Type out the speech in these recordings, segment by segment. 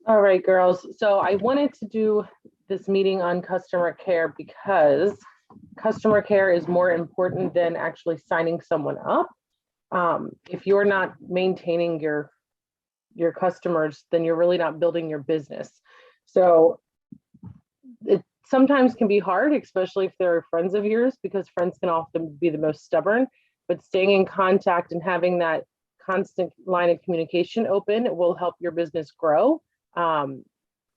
All right, girls. So I wanted to do this meeting on customer care because customer care is more important than actually signing someone up. If you're not maintaining your customers, then you're really not building your business. So it sometimes can be hard, especially if they're friends of yours, because friends can often be the most stubborn. But staying in contact and having that constant line of communication open will help your business grow.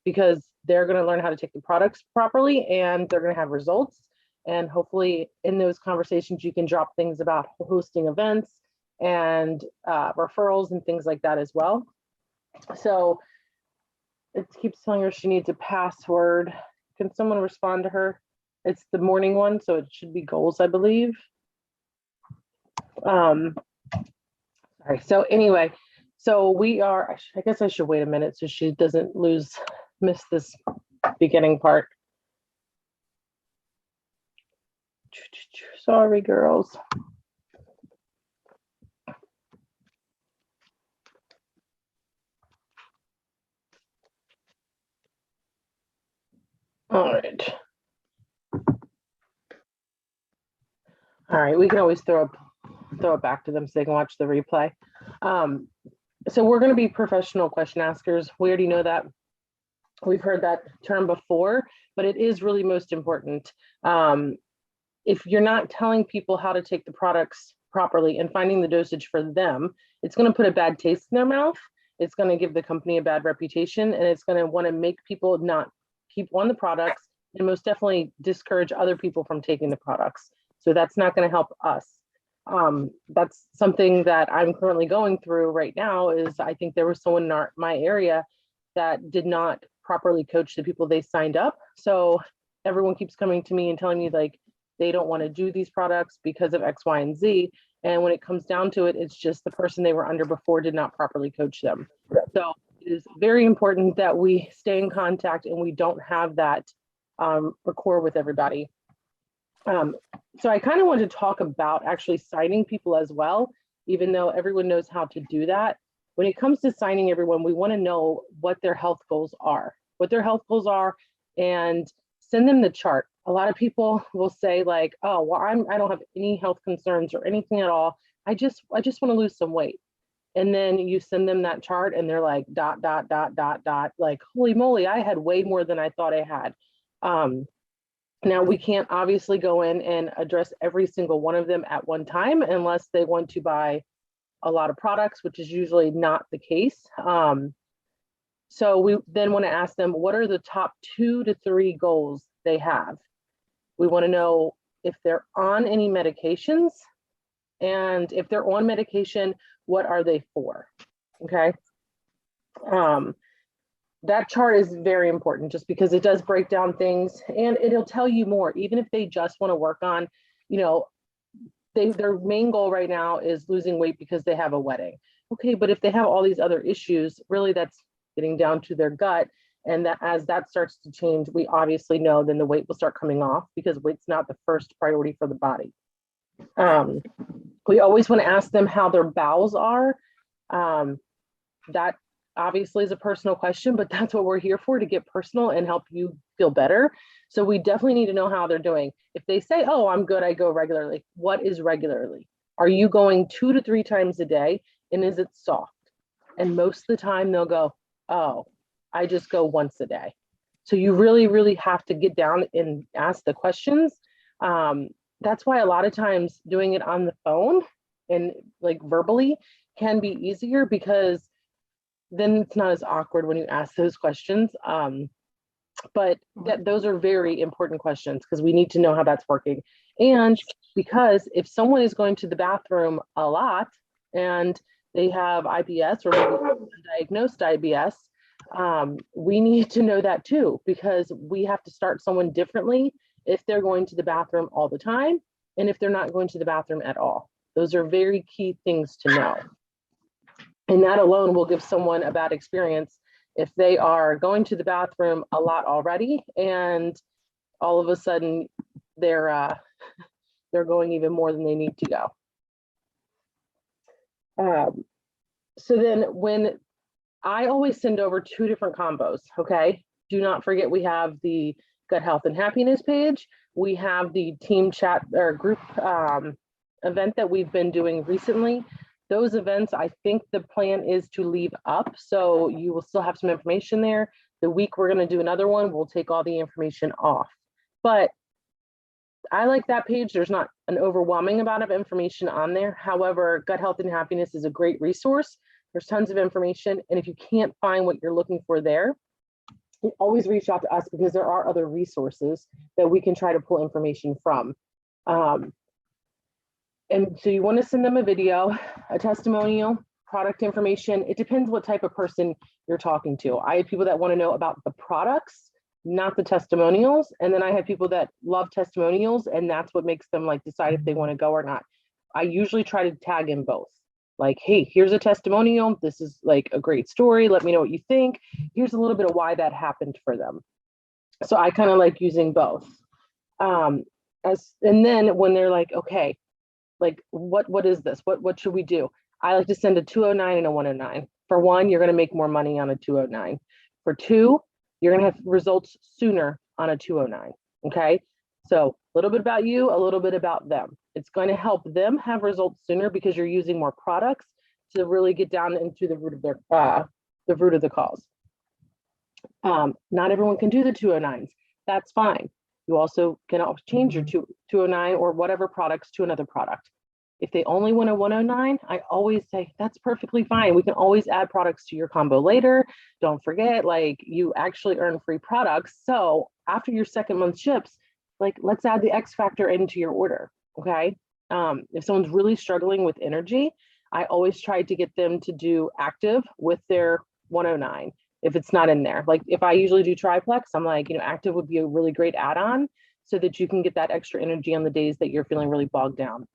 Because they're going to learn how to take the products properly and they're going to have results. And hopefully in those conversations, you can drop things about hosting events and referrals and things like that as well. So it keeps telling her she needs a password. Can someone respond to her? It's the morning one, so it should be goals, I believe. Sorry. So anyway, so we are, I guess I should wait a minute so she doesn't miss this beginning part. Sorry, girls. All right. All right, we can always throw it back to them so they can watch the replay. So we're going to be professional question askers. We already know that. We've heard that term before, but it is really most important. If you're not telling people how to take the products properly and finding the dosage for them, it's going to put a bad taste in their mouth. It's going to give the company a bad reputation, and it's going to want to make people not keep on the products and most definitely discourage other people from taking the products. So that's not going to help us. That's something that I'm currently going through right now. Is I think there was someone in my area that did not properly coach the people they signed up. So everyone keeps coming to me and telling me like they don't want to do these products because of X, Y, and Z. And when it comes down to it, it's just the person they were under before did not properly coach them. So it is very important that we stay in contact and we don't have that rapport with everybody. So I kind of want to talk about actually signing people as well, even though everyone knows how to do that. When it comes to signing everyone, we want to know what their health goals are, and send them the chart. A lot of people will say like, oh, well, I don't have any health concerns or anything at all. I just want to lose some weight. And then you send them that chart and they're like, ... like, holy moly, I had way more than I thought I had. Now we can't obviously go in and address every single one of them at one time unless they want to buy a lot of products, which is usually not the case. So we then want to ask them, what are the top 2 to 3 goals they have? We want to know if they're on any medications, and if they're on medication, what are they for? Okay. That chart is very important just because it does break down things and it'll tell you more, even if they just want to work on, their main goal right now is losing weight because they have a wedding. Okay, but if they have all these other issues, really that's getting down to their gut. And that as that starts to change, we obviously know then the weight will start coming off because weight's not the first priority for the body. We always want to ask them how their bowels are. That obviously is a personal question, but that's what we're here for, to get personal and help you feel better. So we definitely need to know how they're doing. If they say, oh, I'm good, I go regularly. What is regularly? Are you going 2 to 3 times a day? And is it soft? And most of the time they'll go, oh, I just go once a day. So you really, really have to get down and ask the questions. That's why a lot of times doing it on the phone and like verbally can be easier, because then it's not as awkward when you ask those questions. But those are very important questions because we need to know how that's working. And because if someone is going to the bathroom a lot and they have IBS or maybe diagnosed IBS, we need to know that too, because we have to start someone differently if they're going to the bathroom all the time and if they're not going to the bathroom at all. Those are very key things to know. And that alone will give someone a bad experience if they are going to the bathroom a lot already and all of a sudden they're going even more than they need to go. So then when I always send over 2 different combos, okay? Do not forget we have the gut health and happiness page. We have the team chat or group event that we've been doing recently. Those events, I think the plan is to leave up, so you will still have some information there. The week we're gonna do another one, we'll take all the information off. But I like that page. There's not an overwhelming amount of information on there. However, Gut Health and Happiness is a great resource. There's tons of information. And if you can't find what you're looking for there, you always reach out to us because there are other resources that we can try to pull information from. And so you want to send them a video, a testimonial, product information. It depends what type of person you're talking to. I have people that want to know about the products, not the testimonials. And then I have people that love testimonials, and that's what makes them like decide if they want to go or not. I usually try to tag in both. Like, hey, here's a testimonial. This is like a great story. Let me know what you think. Here's a little bit of why that happened for them. So I kind of like using both. And then when they're like, okay, like what is this? What should we do? I like to send a 209 and a 109. For one, you're going to make more money on a 209. For two, you're going to have results sooner on a 209. Okay. So a little bit about you, a little bit about them. It's going to help them have results sooner because you're using more products to really get down into the root of their the root of the cause. Not everyone can do the 209s. That's fine. You also can change your 209 or whatever products to another product. If they only want a 109, I always say that's perfectly fine. We can always add products to your combo later. Don't forget, like, you actually earn free products. So after your second month ships, like, let's add the X factor into your order. Okay. If someone's really struggling with energy, I always try to get them to do active with their 109. If it's not in there, like if I usually do triplex, I'm like, active would be a really great add-on so that you can get that extra energy on the days that you're feeling really bogged down.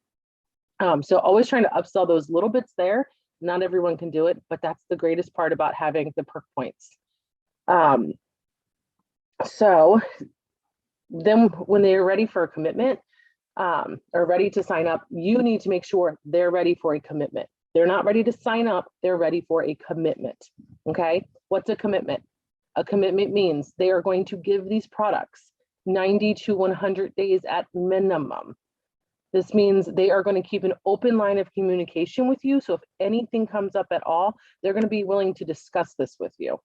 So always trying to upsell those little bits there. Not everyone can do it, but that's the greatest part about having the perk points. So then when they're ready for a commitment or ready to sign up, you need to make sure they're ready for a commitment. They're not ready to sign up, they're ready for a commitment. Okay, what's a commitment? A commitment means they are going to give these products 90 to 100 days at minimum. This means they are going to keep an open line of communication with you. So if anything comes up at all, they're going to be willing to discuss this with you.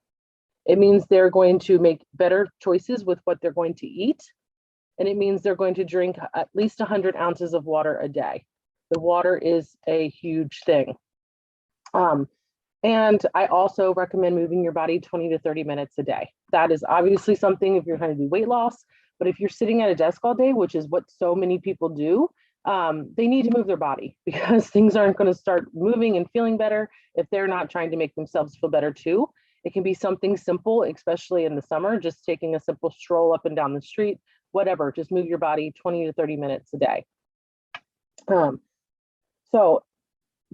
It means they're going to make better choices with what they're going to eat. And it means they're going to drink at least 100 ounces of water a day. The water is a huge thing. And I also recommend moving your body 20 to 30 minutes a day. That is obviously something if you're trying to do weight loss, but if you're sitting at a desk all day, which is what so many people do, they need to move their body because things aren't going to start moving and feeling better if they're not trying to make themselves feel better too. It can be something simple, especially in the summer, just taking a simple stroll up and down the street, whatever, just move your body 20 to 30 minutes a day. So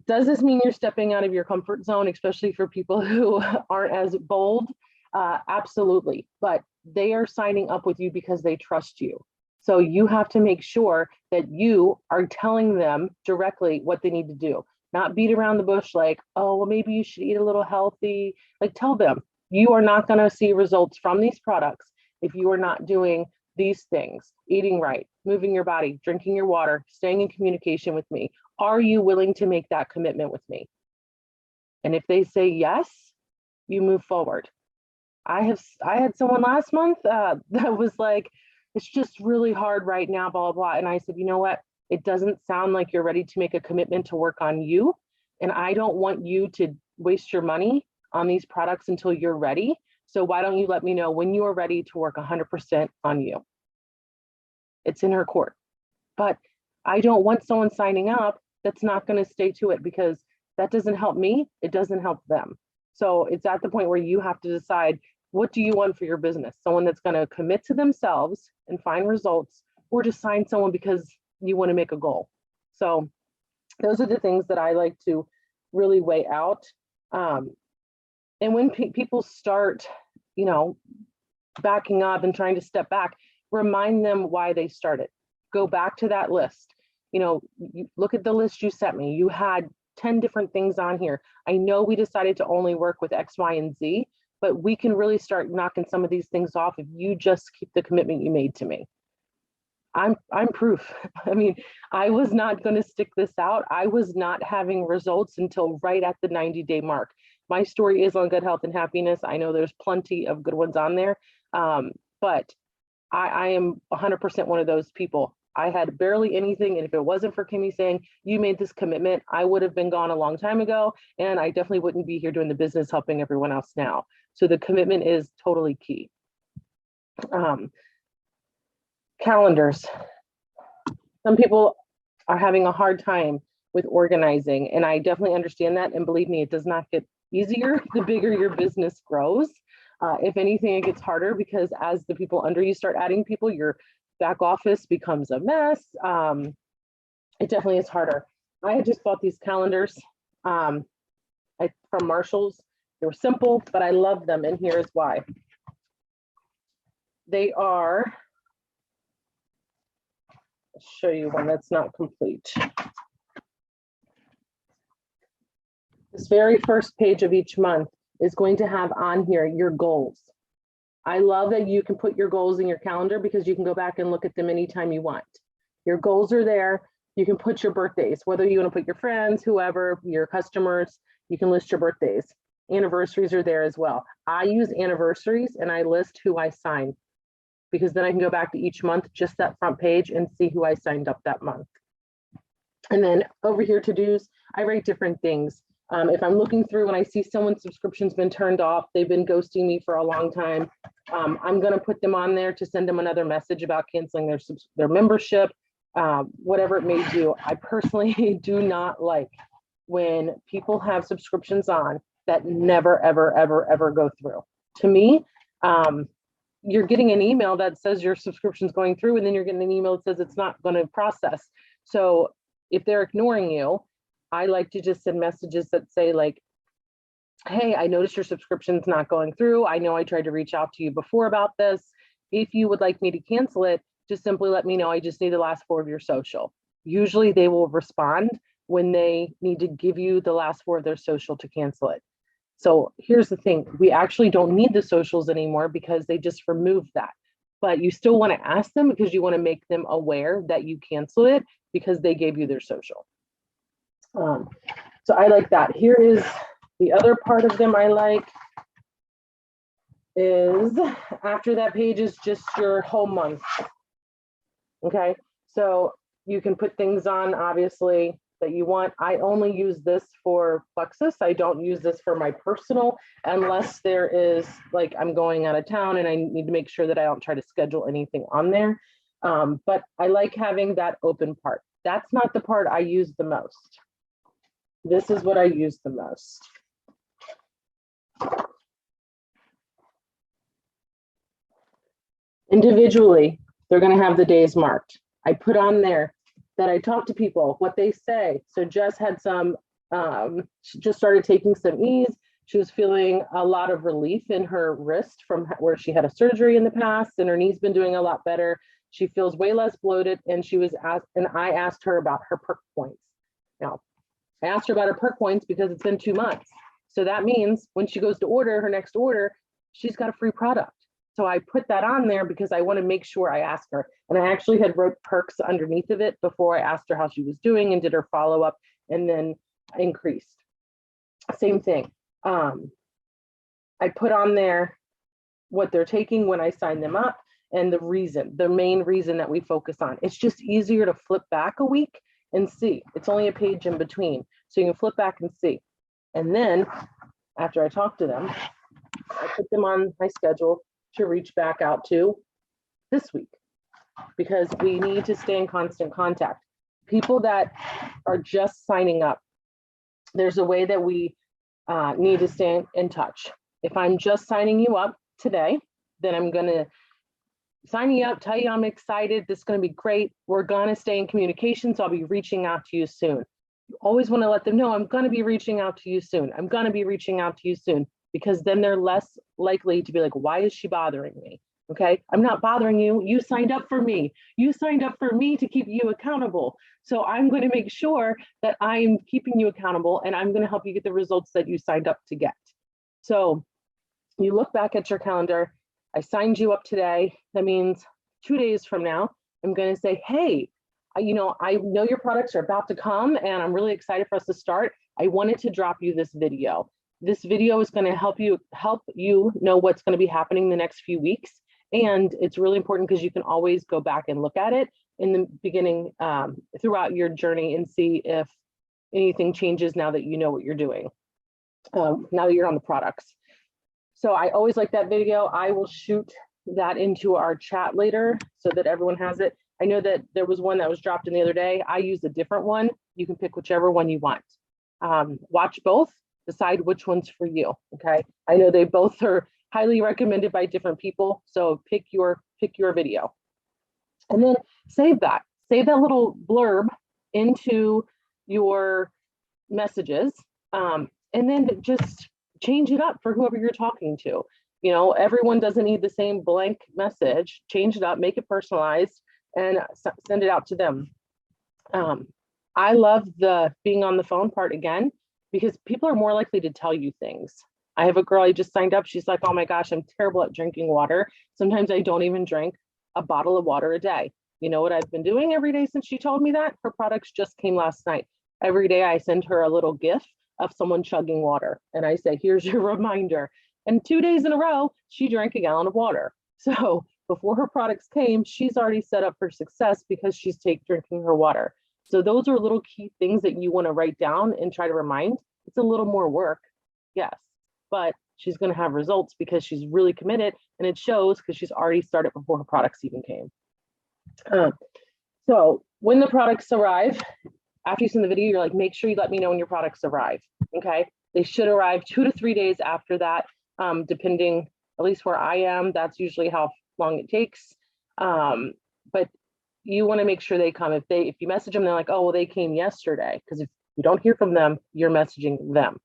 does this mean you're stepping out of your comfort zone, especially for people who aren't as bold? Absolutely, but they are signing up with you because they trust you. So you have to make sure that you are telling them directly what they need to do, not beat around the bush like, oh, well, maybe you should eat a little healthy. Like, tell them you are not going to see results from these products if you are not doing these things: eating right, moving your body, drinking your water, staying in communication with me. Are you willing to make that commitment with me? And if they say yes, you move forward. I had someone last month that was like, it's just really hard right now, blah, blah, blah. And I said, you know what? It doesn't sound like you're ready to make a commitment to work on you. And I don't want you to waste your money on these products until you're ready. So why don't you let me know when you are ready to work 100% on you? It's in her court. But I don't want someone signing up that's not going to stay to it, because that doesn't help me. It doesn't help them. So it's at the point where you have to decide, what do you want for your business? Someone that's going to commit to themselves and find results, or just sign someone because you want to make a goal. So those are the things that I like to really weigh out. And when people start, backing up and trying to step back, remind them why they started. Go back to that list. You look at the list you sent me. You had 10 different things on here. I know we decided to only work with X, Y, and Z, but we can really start knocking some of these things off if you just keep the commitment you made to me. I'm proof. I mean, I was not going to stick this out. I was not having results until right at the 90-day mark. My story is on Good Health and Happiness. I know there's plenty of good ones on there, but I am 100% one of those people. I had barely anything, and if it wasn't for Kimmy saying, you made this commitment, I would have been gone a long time ago, and I definitely wouldn't be here doing the business helping everyone else now. So the commitment is totally key. Calendars. Some people are having a hard time with organizing, and I definitely understand that, and believe me, it does not get easier the bigger your business grows. If anything, it gets harder because as the people under you start adding people, your back office becomes a mess. It definitely is harder. I had just bought these calendars from Marshalls. They were simple, but I love them, and here is why. They are, I'll show you one that's not complete. This very first page of each month is going to have on here your goals. I love that you can put your goals in your calendar because you can go back and look at them anytime you want. Your goals are there. You can put your birthdays, whether you want to put your friends, whoever, your customers, you can list your birthdays. Anniversaries are there as well. I use anniversaries and I list who I sign because then I can go back to each month, just that front page, and see who I signed up that month. And then over here, to-dos, I write different things. If I'm looking through and I see someone's subscription's been turned off, they've been ghosting me for a long time, I'm going to put them on there to send them another message about canceling their membership, whatever it may do. I personally do not like when people have subscriptions on that never, ever, ever, ever go through. To me, you're getting an email that says your subscription's going through, and then you're getting an email that says it's not going to process. So if they're ignoring you, I like to just send messages that say like, hey, I noticed your subscription's not going through. I know I tried to reach out to you before about this. If you would like me to cancel it, just simply let me know. I just need the last 4 of your social. Usually they will respond when they need to give you the last 4 of their social to cancel it. So here's the thing. We actually don't need the socials anymore because they just removed that. But you still want to ask them because you want to make them aware that you cancel it because they gave you their social. So I like that. Here is the other part of them I like is after that page is just your whole month. Okay, so you can put things on obviously that you want. I only use this for Plexus. I don't use this for my personal unless there is like I'm going out of town and I need to make sure that I don't try to schedule anything on there. But I like having that open part. That's not the part I use the most. This is what I use the most. Individually, they're going to have the days marked. I put on there that I talk to people, what they say. So Jess had some, she just started taking some ease. She was feeling a lot of relief in her wrist from where she had a surgery in the past, and her knee's been doing a lot better. She feels way less bloated, and she was asked, and I asked her about her perk points. Now, I asked her about her perk points because it's been 2 months. So that means when she goes to order her next order, she's got a free product. So I put that on there because I want to make sure I ask her. And I actually had wrote perks underneath of it before I asked her how she was doing and did her follow-up and then increased. Same thing. I put on there what they're taking when I sign them up and the main reason that we focus on. It's just easier to flip back a week and see. It's only a page in between. So you can flip back and see. And then after I talk to them, I put them on my schedule to reach back out to this week because we need to stay in constant contact. People that are just signing up, there's a way that we need to stay in touch. If I'm just signing you up today, then I'm going to sign you up, tell you I'm excited. This is going to be great. We're going to stay in communication. So I'll be reaching out to you soon. You always want to let them know I'm going to be reaching out to you soon. I'm going to be reaching out to you soon, because then they're less likely to be like, why is she bothering me? Okay, I'm not bothering you. You signed up for me. You signed up for me to keep you accountable. So I'm going to make sure that I'm keeping you accountable and I'm going to help you get the results that you signed up to get. So you look back at your calendar. I signed you up today. That means 2 days from now, I'm going to say, hey, I know your products are about to come and I'm really excited for us to start. I wanted to drop you this video. This video is going to help you know what's going to be happening the next few weeks. And it's really important because you can always go back and look at it in the beginning throughout your journey and see if anything changes now that you know what you're doing, now that you're on the products. So I always like that video. I will shoot that into our chat later so that everyone has it. I know that there was one that was dropped in the other day. I used a different one. You can pick whichever one you want. Watch both, decide which one's for you, okay? I know they both are highly recommended by different people, so pick your video. And then save that little blurb into your messages, and then just change it up for whoever you're talking to. You know, everyone doesn't need the same blank message. Change it up, make it personalized, and send it out to them. I love the being on the phone part again, because people are more likely to tell you things. I have a girl, I just signed up. She's like, oh my gosh, I'm terrible at drinking water. Sometimes I don't even drink a bottle of water a day. You know what I've been doing every day since she told me that? Her products just came last night. Every day I send her a little GIF of someone chugging water. And I say, here's your reminder. And 2 days in a row, she drank a gallon of water. So before her products came, she's already set up for success because she's drinking her water. So those are little key things that you want to write down and try to remind. It's a little more work, yes, but she's going to have results because she's really committed, and it shows because she's already started before her products even came. So when the products arrive, after you send the video, you're like, make sure you let me know when your products arrive, okay? They should arrive 2 to 3 days after that, depending, at least where I am, that's usually how long it takes. But you want to make sure they come. If you message them, they're like, oh, well, they came yesterday, because if you don't hear from them, you're messaging them.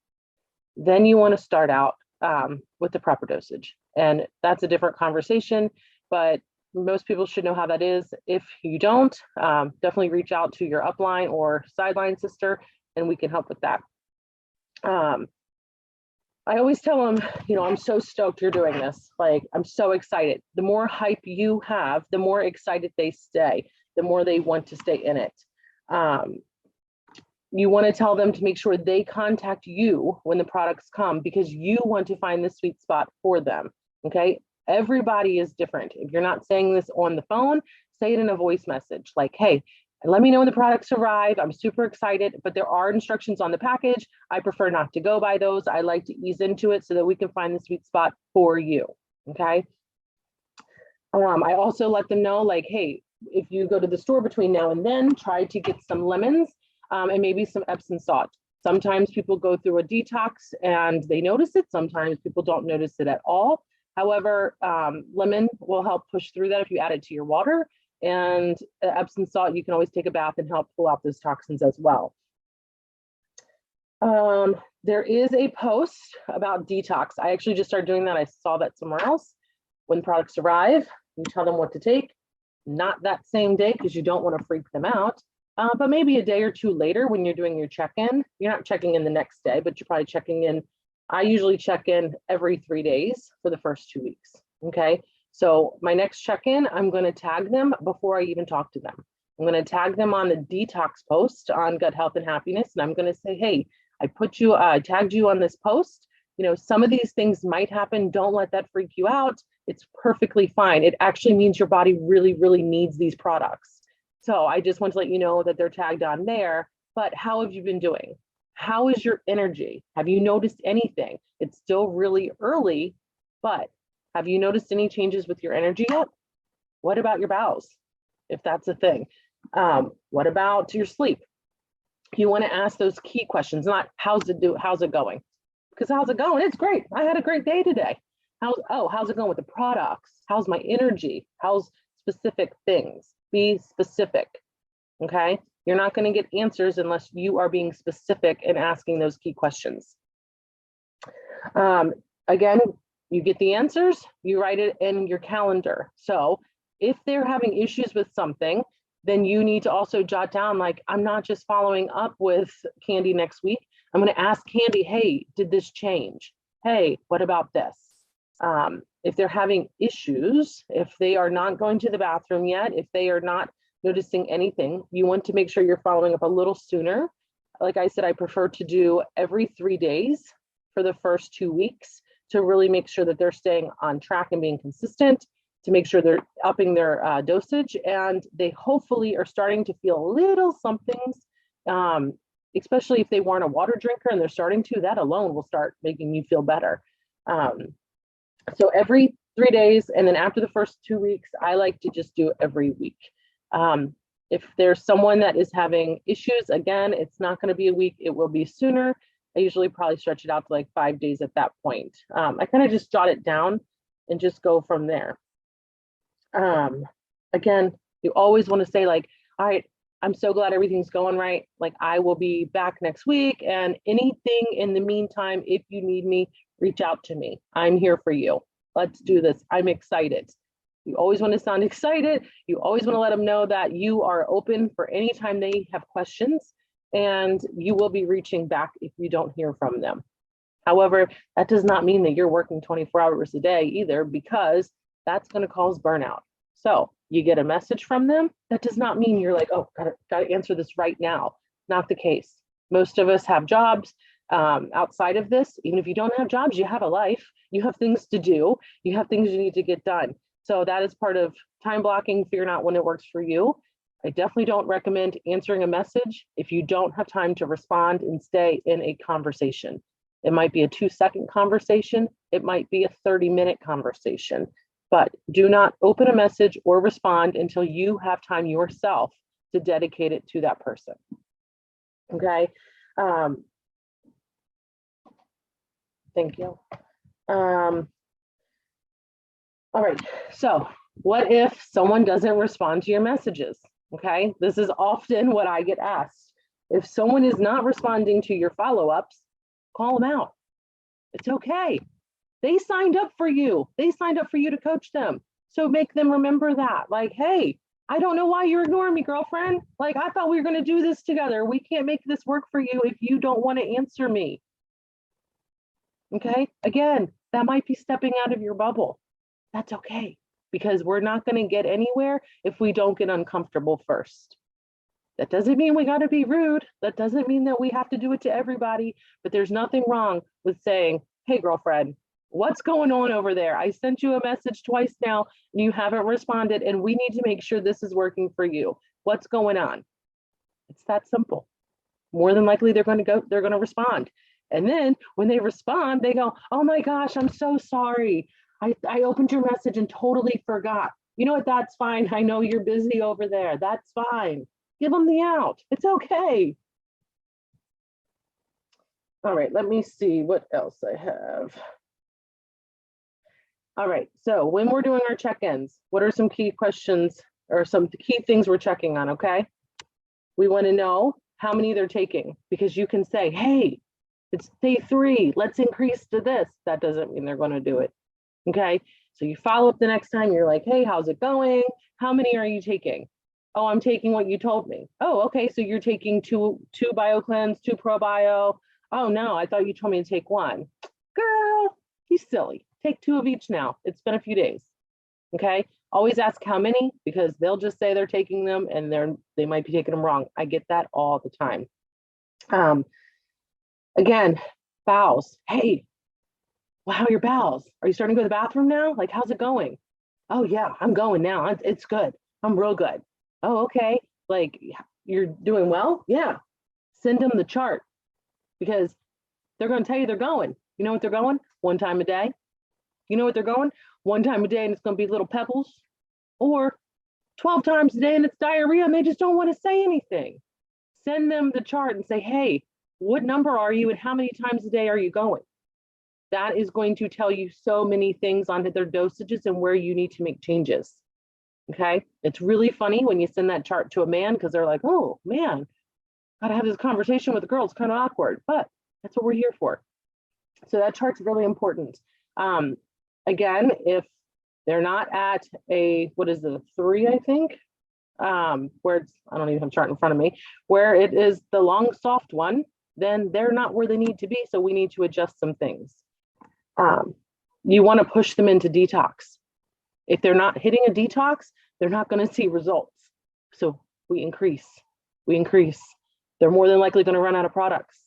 Then you want to start out with the proper dosage. And that's a different conversation, but most people should know how that is. If you don't, definitely reach out to your upline or sideline sister, and we can help with that. I always tell them, you know, I'm so stoked you're doing this. Like, I'm so excited. The more hype you have, the more excited they stay, the more they want to stay in it. You want to tell them to make sure they contact you when the products come, because you want to find the sweet spot for them, okay? Everybody is different. If you're not saying this on the phone, say it in a voice message, like, hey, let me know when the products arrive. I'm super excited, but there are instructions on the package. I prefer not to go by those. I like to ease into it so that we can find the sweet spot for you, okay? I also let them know, like, hey, if you go to the store between now and then, try to get some lemons and maybe some Epsom salt. Sometimes people go through a detox and they notice it. Sometimes people don't notice it at all. However, lemon will help push through that if you add it to your water. And Epsom salt, you can always take a bath and help pull out those toxins as well. There is a post about detox. I actually just started doing that. I saw that somewhere else. When products arrive, you tell them what to take. Not that same day, because you don't want to freak them out, but maybe a day or two later when you're doing your check-in. You're not checking in the next day, but you're probably checking in. I usually check in every 3 days for the first 2 weeks, okay? So my next check-in, I'm going to tag them before I even talk to them. I'm going to tag them on the detox post on Gut Health and Happiness, and I'm going to say, hey, I tagged you on this post. You know, some of these things might happen. Don't let that freak you out. It's perfectly fine. It actually means your body really, really needs these products. So I just want to let you know that they're tagged on there. But how have you been doing? How is your energy? Have you noticed anything? It's still really early, but have you noticed any changes with your energy yet? What about your bowels, if that's a thing? What about your sleep? You want to ask those key questions, not how's it going? Because how's it going? It's great. I had a great day today. How's it going with the products? How's my energy? How's specific things? Be specific, okay? You're not going to get answers unless you are being specific and asking those key questions. Again, You get the answers, you write it in your calendar. So if they're having issues with something, then you need to also jot down, like, I'm not just following up with Candy next week. I'm going to ask Candy, hey, did this change? Hey, what about this? If they're having issues, if they are not going to the bathroom yet, if they are not noticing anything, you want to make sure you're following up a little sooner. Like I said, I prefer to do every 3 days for the first 2 weeks to really make sure that they're staying on track and being consistent, to make sure they're upping their dosage, and they hopefully are starting to feel little somethings, especially if they weren't a water drinker and they're starting to, that alone will start making you feel better. So every 3 days, and then after the first 2 weeks, I like to just do every week. If there's someone that is having issues, again, it's not going to be a week, it will be sooner. I usually probably stretch it out to like 5 days at that point. I kind of just jot it down and just go from there. Again, you always want to say, like, all right, I'm so glad everything's going right. Like, I will be back next week, and anything in the meantime, if you need me, reach out to me. I'm here for you. Let's do this. I'm excited. You always want to sound excited. You always want to let them know that you are open for any time they have questions, and you will be reaching back if you don't hear from them. However, that does not mean that you're working 24 hours a day either, because that's going to cause burnout. So you get a message from them. That does not mean you're like, oh, gotta answer this right now. Not the case. Most of us have jobs outside of this. Even if you don't have jobs, you have a life. You have things to do. You have things you need to get done. So that is part of time blocking. Figure out when it works for you. I definitely don't recommend answering a message if you don't have time to respond and stay in a conversation. It might be a 2-second conversation. It might be a 30-minute conversation, but do not open a message or respond until you have time yourself to dedicate it to that person. Okay. Thank you. All right. So what if someone doesn't respond to your messages? Okay. This is often what I get asked. If someone is not responding to your follow-ups, call them out. It's okay. They signed up for you. They signed up for you to coach them. So make them remember that. Like, hey, I don't know why you're ignoring me, girlfriend. Like, I thought we were going to do this together. We can't make this work for you if you don't want to answer me. Okay. Again, that might be stepping out of your bubble. That's okay, because we're not going to get anywhere if we don't get uncomfortable first. That doesn't mean we got to be rude. That doesn't mean that we have to do it to everybody, but there's nothing wrong with saying, hey, girlfriend, what's going on over there? I sent you a message twice now and you haven't responded, and we need to make sure this is working for you. What's going on? It's that simple. More than likely they're going to respond. And then when they respond, they go, oh my gosh, I'm so sorry. I opened your message and totally forgot. You know what? That's fine. I know you're busy over there. That's fine. Give them the out. It's okay. All right, let me see what else I have. All right, so when we're doing our check-ins, what are some key questions or some key things we're checking on, okay? We want to know how many they're taking, because you can say, hey, it's day 3, let's increase to this. That doesn't mean they're going to do it, okay? So you follow up the next time, you're like, hey, how's it going? How many are you taking? Oh, I'm taking what you told me. Oh, okay, so you're taking two BioCleanse, 2 ProBio. Oh no, I thought you told me to take 1. Girl, you silly. Take 2 of each now. It's been a few days. Okay. Always ask how many, because they'll just say they're taking them and they might be taking them wrong. I get that all the time. Again, bowels. Hey, well, how are your bowels? Are you starting to go to the bathroom now? Like, how's it going? Oh yeah, I'm going now. It's good. I'm real good. Oh, okay. Like, you're doing well? Yeah. Send them the chart, because they're going to tell you they're going. You know what they're going? 1 time a day. You know what they're going? 1 time a day and it's going to be little pebbles, or 12 times a day and it's diarrhea and they just don't want to say anything. Send them the chart and say, hey, what number are you and how many times a day are you going? That is going to tell you so many things on their dosages and where you need to make changes. Okay. It's really funny when you send that chart to a man, because they're like, oh man, gotta have this conversation with a girl. It's kind of awkward, but that's what we're here for. So that chart's really important. Again, if they're not at a, what is it, a 3, I think, where it's, I don't even have a chart in front of me, where it is the long soft one, then they're not where they need to be. So we need to adjust some things. You want to push them into detox. If they're not hitting a detox, they're not going to see results. So we increase. They're more than likely going to run out of products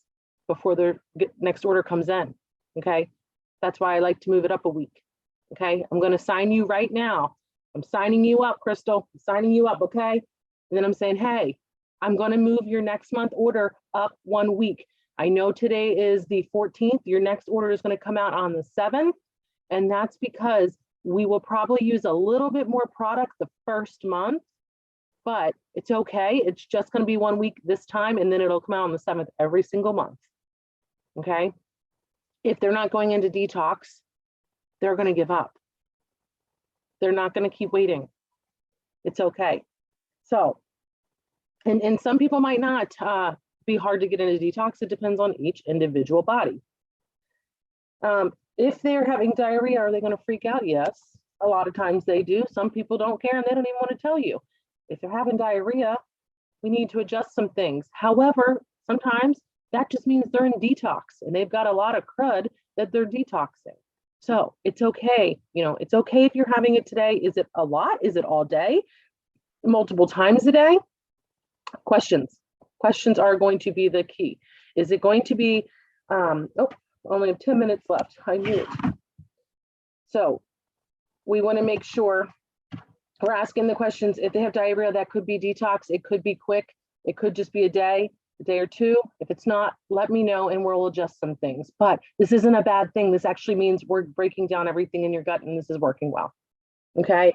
before their next order comes in. Okay. That's why I like to move it up a week. Okay. I'm going to sign you right now. I'm signing you up, Crystal. I'm signing you up. Okay. And then I'm saying, hey, I'm going to move your next month order up 1 week. I know today is the 14th. Your next order is going to come out on the 7th. And that's because we will probably use a little bit more product the first month, but it's okay. It's just going to be 1 week this time, and then it'll come out on the 7th every single month. Okay. If they're not going into detox, they're going to give up. They're not going to keep waiting. It's okay. So, and some people might not be hard to get into detox. It depends on each individual body. If they're having diarrhea, are they going to freak out? Yes, a lot of times they do. Some people don't care and they don't even want to tell you. If they're having diarrhea, we need to adjust some things. However, sometimes that just means they're in detox and they've got a lot of crud that they're detoxing. So it's okay. You know, it's okay if you're having it today. Is it a lot? Is it all day? Multiple times a day? Questions. Questions are going to be the key. Is it going to be, only have 10 minutes left. I knew it. So we want to make sure we're asking the questions. If they have diarrhea, that could be detox. It could be quick. It could just be a day or two. If it's not, let me know and we'll adjust some things. But this isn't a bad thing. This actually means we're breaking down everything in your gut and this is working well. Okay.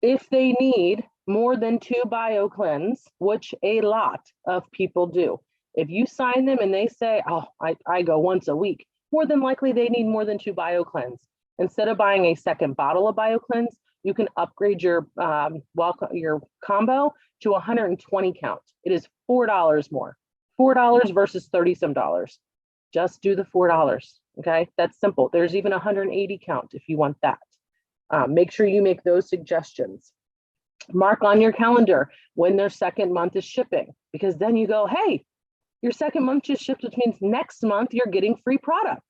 If they need more than 2 BioCleanse, which a lot of people do, if you sign them and they say, oh, I go once a week, more than likely they need more than 2 BioCleanse. Instead of buying a second bottle of BioCleanse, you can upgrade your combo to 120 count. It is $4 more. $4 versus 30 some dollars. Just do the $4. Okay, that's simple. There's even 180 count if you want that. Make sure you make those suggestions. Mark on your calendar when their second month is shipping, because then you go, hey, your second month just shipped, which means next month you're getting free product.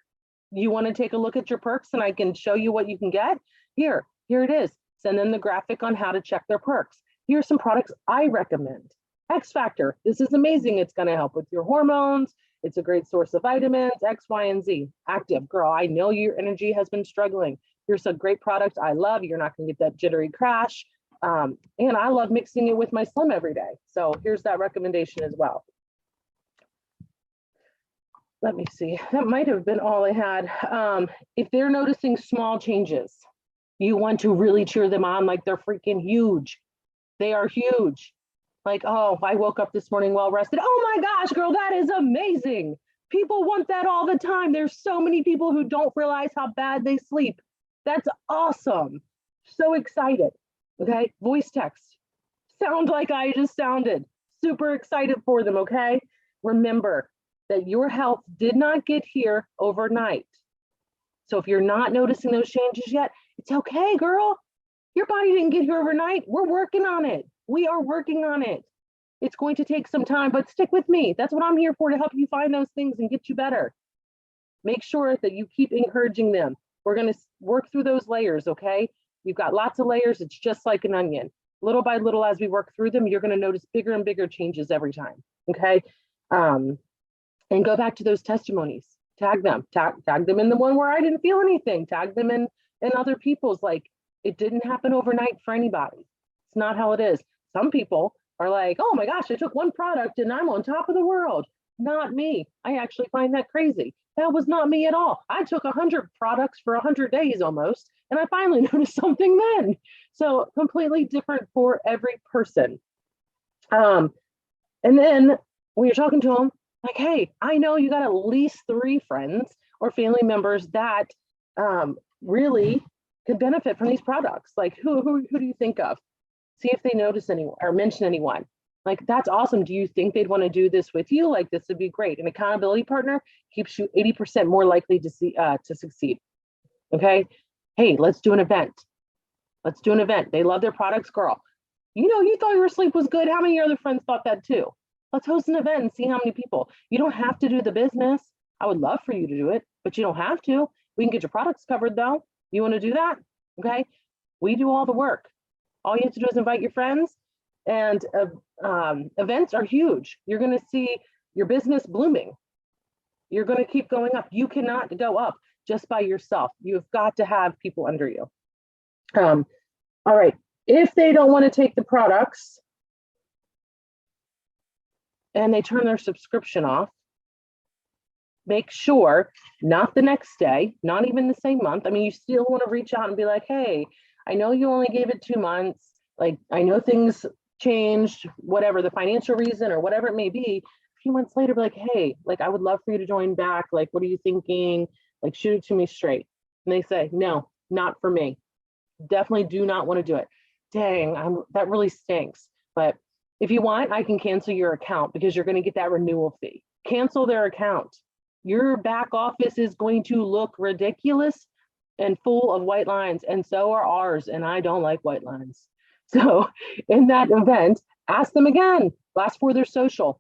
You want to take a look at your perks and I can show you what you can get? Here it is. Send them the graphic on how to check their perks. Here's some products I recommend. X Factor, this is amazing. It's going to help with your hormones. It's a great source of vitamins, X, Y, and Z. Active, girl, I know your energy has been struggling. Here's a great product I love. You're not going to get that jittery crash. And I love mixing it with my Slim every day. So here's that recommendation as well. Let me see, that might have been all I had. If they're noticing small changes, you want to really cheer them on like they're freaking huge. They are huge. Like, oh, I woke up this morning well rested. Oh my gosh, girl, that is amazing. People want that all the time. There's so many people who don't realize how bad they sleep. That's awesome. So excited. Okay, voice text. Sound like I just sounded. Super excited for them, okay? Remember that your health did not get here overnight. So if you're not noticing those changes yet, it's okay, girl. Your body didn't get here overnight. We're working on it. We are working on it. It's going to take some time, but stick with me. That's what I'm here for, to help you find those things and get you better. Make sure that you keep encouraging them. We're going to work through those layers, okay? You've got lots of layers. It's just like an onion. Little by little, as we work through them, you're going to notice bigger and bigger changes every time, okay? And go back to those testimonies. Tag them. Tag them in the one where I didn't feel anything. Tag them in other people's. Like, it didn't happen overnight for anybody. It's not how it is. Some people are like, oh my gosh, I took one product and I'm on top of the world. Not me. I actually find that crazy. That was not me at all. I took 100 products for 100 days almost, and I finally noticed something then. So completely different for every person. And then when you're talking to them, like, hey, I know you got at least 3 friends or family members that really could benefit from these products. Like, who do you think of? See if they notice anyone or mention anyone. Like, that's awesome. Do you think they'd want to do this with you? Like, this would be great. An accountability partner keeps you 80% more likely to succeed. Okay. Hey, let's do an event. Let's do an event. They love their products, girl. You thought your sleep was good. How many of your other friends thought that too? Let's host an event and see how many people. You don't have to do the business. I would love for you to do it, but you don't have to. We can get your products covered though. You want to do that? Okay. We do all the work. All you have to do is invite your friends, and events are huge. You're going to see your business blooming. You're going to keep going up. You cannot go up just by yourself. You've got to have people under you. All right. If they don't want to take the products and they turn their subscription off, make sure not the next day, not even the same month. I mean, you still want to reach out and be like, hey, I know you only gave it 2 months. Like, I know things changed, whatever the financial reason or whatever it may be. A few months later, be like, hey, like, I would love for you to join back. Like, what are you thinking? Like, shoot it to me straight. And they say, no, not for me. Definitely do not want to do it. Dang, that really stinks. But if you want, I can cancel your account because you're going to get that renewal fee. Cancel their account. Your back office is going to look ridiculous and full of white lines, and so are ours, and I don't like white lines. So in that event, ask them again, ask for their social.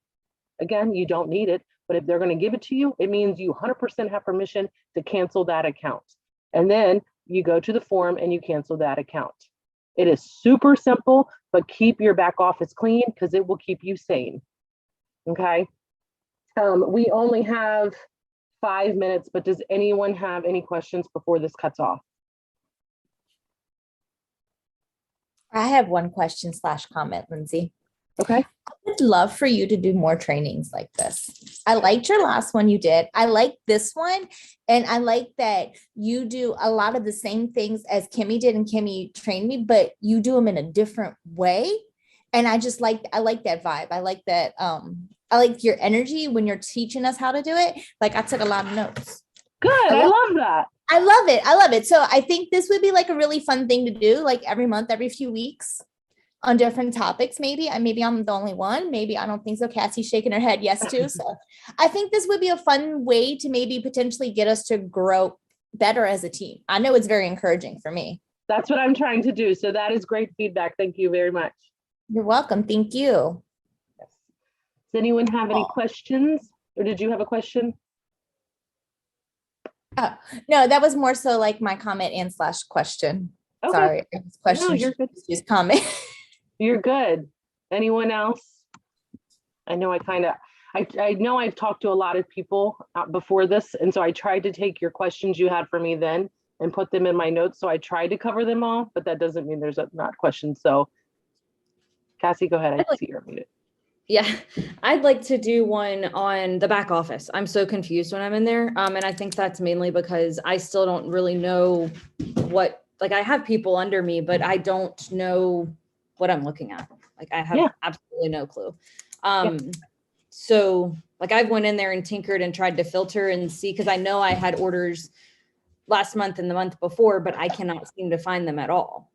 Again, you don't need it, but if they're going to give it to you, it means you 100% have permission to cancel that account. And then you go to the form and you cancel that account. It is super simple, but keep your back office clean because it will keep you sane. Okay. We only have 5 minutes, but does anyone have any questions before this cuts off? I have one question / comment, Lindsay. Okay. I would love for you to do more trainings like this. I liked your last one you did. I like this one. And I like that you do a lot of the same things as Kimmy did, and Kimmy trained me, but you do them in a different way. And I like that vibe. I like that. I like your energy when you're teaching us how to do it. Like, I took a lot of notes. Good. I love that. I love it. I love it. So I think this would be like a really fun thing to do, like every month, every few weeks on different topics. Maybe I'm the only one. Maybe I don't think so. Cassie's shaking her head yes too. So I think this would be a fun way to maybe potentially get us to grow better as a team. I know it's very encouraging for me. That's what I'm trying to do. So that is great feedback. Thank you very much. You're welcome. Thank you. Yes. Does anyone have any questions, or did you have a question? No, that was more so like my comment and / question. Okay. Sorry, question. No, you're good. Just comment. You're good. Anyone else? I know I know I've talked to a lot of people before this, and so I tried to take your questions you had for me then and put them in my notes. So I tried to cover them all, but that doesn't mean there's not questions. So Cassie, go ahead. I see you're muted. Yeah, I'd like to do one on the back office. I'm so confused when I'm in there. And I think that's mainly because I still don't really know like I have people under me, but I don't know what I'm looking at. Like I have absolutely no clue. So like I've went in there and tinkered and tried to filter and see, because I know I had orders last month and the month before, but I cannot seem to find them at all.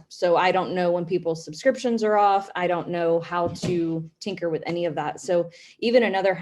So I don't know when people's subscriptions are off. I don't know how to tinker with any of that. So even another